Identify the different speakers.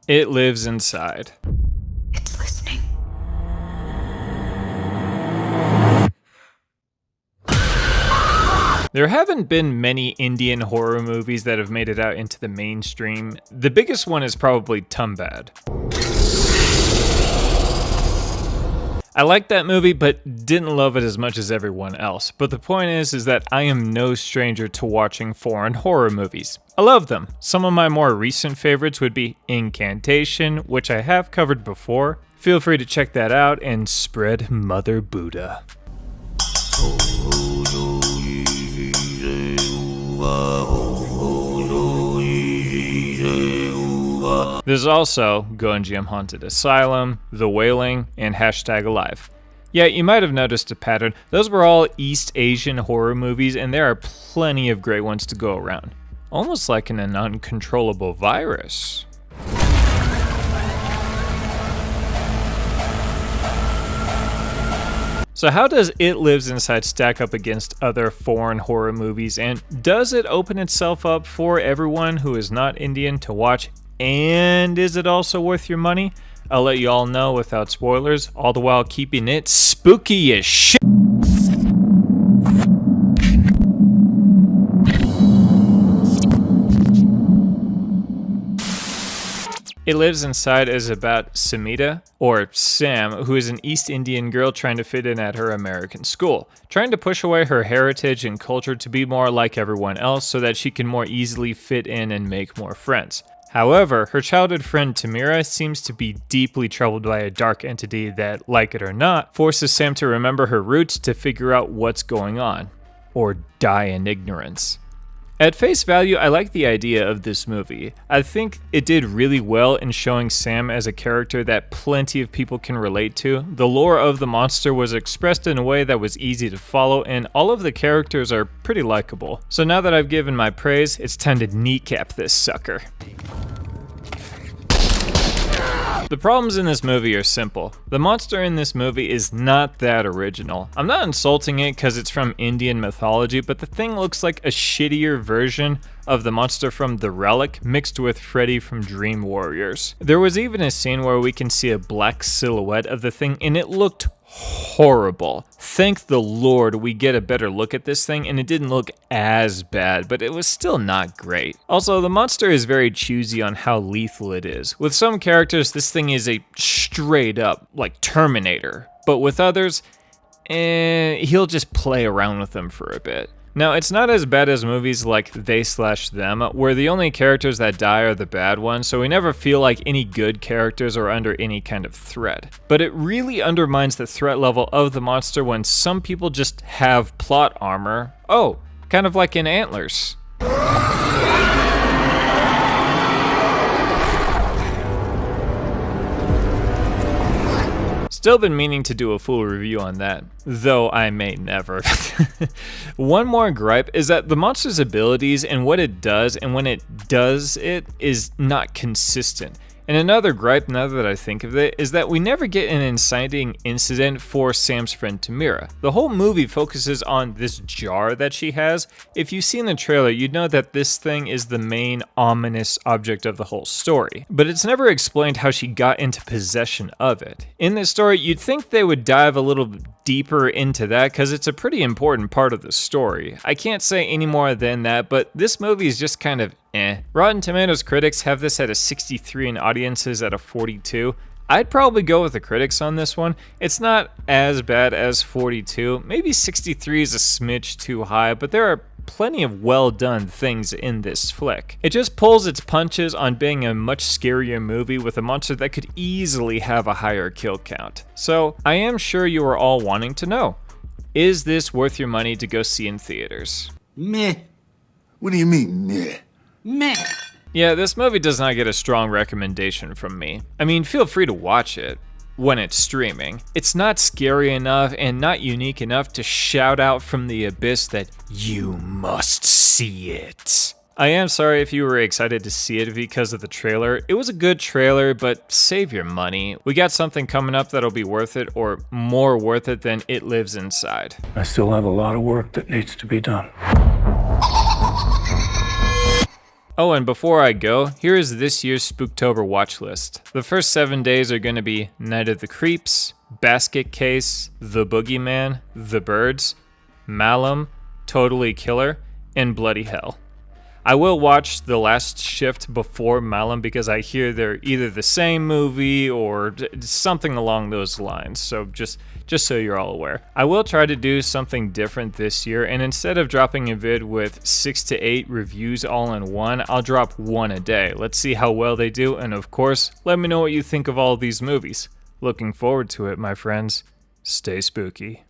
Speaker 1: It Lives Inside.
Speaker 2: It's listening.
Speaker 1: There haven't been many Indian horror movies that have made it out into the mainstream. The biggest one is probably Tumbad. I liked that movie, but didn't love it as much as everyone else. But the point is that I am no stranger to watching foreign horror movies. I love them. Some of my more recent favorites would be Incantation, which I have covered before. Feel free to check that out and spread Mother Buddha. There's also Gonjiam Haunted Asylum, The Wailing, and #Alive. Yeah, you might have noticed a pattern. Those were all East Asian horror movies, and there are plenty of great ones to go around. Almost like an uncontrollable virus. So how does It Lives Inside stack up against other foreign horror movies, and does it open itself up for everyone who is not Indian to watch, and is it also worth your money? I'll let you all know without spoilers, all the while keeping it spooky as shit. It Lives Inside is about Samita, or Sam, who is an East Indian girl trying to fit in at her American school, trying to push away her heritage and culture to be more like everyone else so that she can more easily fit in and make more friends. However, her childhood friend Tamira seems to be deeply troubled by a dark entity that, like it or not, forces Sam to remember her roots to figure out what's going on, or die in ignorance. At face value, I like the idea of this movie. I think it did really well in showing Sam as a character that plenty of people can relate to. The lore of the monster was expressed in a way that was easy to follow, and all of the characters are pretty likable. So now that I've given my praise, it's time to kneecap this sucker. The problems in this movie are simple. The monster in this movie is not that original. I'm not insulting it because it's from Indian mythology, but the thing looks like a shittier version of the monster from The Relic mixed with Freddy from Dream Warriors. There was even a scene where we can see a black silhouette of the thing, and it looked horrible. Thank the Lord we get a better look at this thing, and it didn't look as bad, but it was still not great. Also, the monster is very choosy on how lethal it is. With some characters, this thing is a straight up, like Terminator, but with others, he'll just play around with them for a bit. Now, it's not as bad as movies like They/Them, where the only characters that die are the bad ones, so we never feel like any good characters are under any kind of threat. But it really undermines the threat level of the monster when some people just have plot armor. Oh, kind of like in Antlers. Still been meaning to do a full review on that, though I may never. One more gripe is that the monster's abilities and what it does and when it does it is not consistent. And another gripe, now that I think of it, is that we never get an inciting incident for Sam's friend Tamira. The whole movie focuses on this jar that she has. If you've seen the trailer, you'd know that this thing is the main ominous object of the whole story. But it's never explained how she got into possession of it. In this story, you'd think they would dive a little deeper into that because it's a pretty important part of the story. I can't say any more than that, but this movie is just kind of eh. Rotten Tomatoes critics have this at a 63 and audiences at a 42. I'd probably go with the critics on this one. It's not as bad as 42. Maybe 63 is a smidge too high, but there are plenty of well done things in this flick. It just pulls its punches on being a much scarier movie with a monster that could easily have a higher kill count. So I am sure you are all wanting to know, is this worth your money to go see in theaters?
Speaker 3: Meh.
Speaker 4: What do you mean, meh?
Speaker 3: Meh.
Speaker 1: Yeah, this movie does not get a strong recommendation from me. I mean, feel free to watch it when it's streaming. It's not scary enough and not unique enough to shout out from the abyss that you must see it. I am sorry if you were excited to see it because of the trailer. It was a good trailer, but save your money. We got something coming up that'll be worth it, or more worth it than It Lives Inside.
Speaker 5: I still have a lot of work that needs to be done.
Speaker 1: Oh, and before I go, here is this year's Spooktober watch list. The first 7 days are going to be Night of the Creeps, Basket Case, The Boogeyman, The Birds, Malum, Totally Killer, and Bloody Hell. I will watch The Last Shift before Malum because I hear they're either the same movie or something along those lines, so just so you're all aware. I will try to do something different this year, and instead of dropping a vid with 6 to 8 reviews all in one, I'll drop one a day. Let's see how well they do, and of course, let me know what you think of all of these movies. Looking forward to it, my friends. Stay spooky.